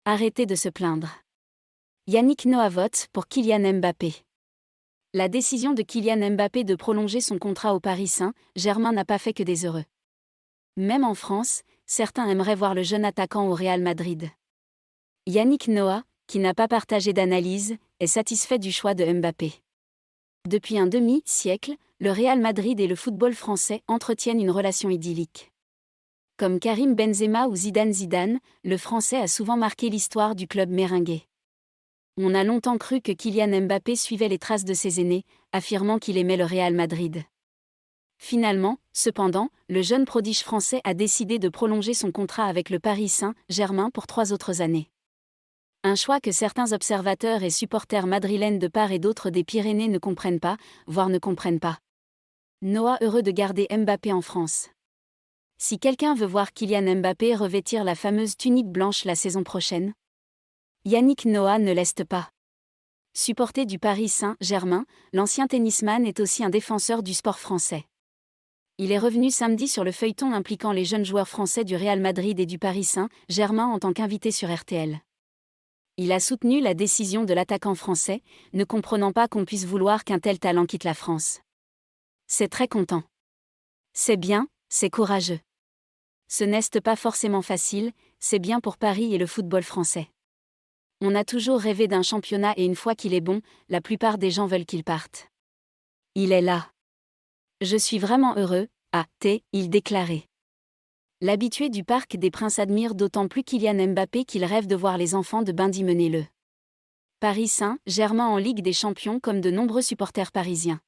Arrêtez de se plaindre. Yannick Noah vote pour Kylian Mbappé. La décision de Kylian Mbappé de prolonger son contrat au Paris Saint-Germain n'a pas fait que des heureux. Même en France, certains aimeraient voir le jeune attaquant au Real Madrid. Yannick Noah, qui n'a pas partagé d'analyse, est satisfait du choix de Mbappé. Depuis un demi-siècle, le Real Madrid et le football français entretiennent une relation idyllique. Comme Karim Benzema ou Zinedine Zidane, le Français a souvent marqué l'histoire du club merengue. On a longtemps cru que Kylian Mbappé suivait les traces de ses aînés, affirmant qu'il aimait le Real Madrid. Finalement, cependant, le jeune prodige français a décidé de prolonger son contrat avec le Paris Saint-Germain pour 3 autres années. Un choix que certains observateurs et supporters madrilènes de part et d'autre des Pyrénées ne comprennent pas, voire ne comprennent pas. Noah heureux de garder Mbappé en France. Si quelqu'un veut voir Kylian Mbappé revêtir la fameuse tunique blanche la saison prochaine, Yannick Noah ne l'est pas. Supporter du Paris Saint-Germain, l'ancien tennisman est aussi un défenseur du sport français. Il est revenu samedi sur le feuilleton impliquant les jeunes joueurs français du Real Madrid et du Paris Saint-Germain en tant qu'invité sur RTL. Il a soutenu la décision de l'attaquant français, ne comprenant pas qu'on puisse vouloir qu'un tel talent quitte la France. C'est très content. C'est bien, c'est courageux. Ce n'est pas forcément facile, c'est bien pour Paris et le football français. On a toujours rêvé d'un championnat et une fois qu'il est bon, la plupart des gens veulent qu'il parte. Il est là. Je suis vraiment heureux, il déclarait. L'habitué du Parc des Princes admire d'autant plus Kylian Mbappé qu'il rêve de voir les enfants de Bendy mener le Paris Saint-Germain en Ligue des Champions comme de nombreux supporters parisiens.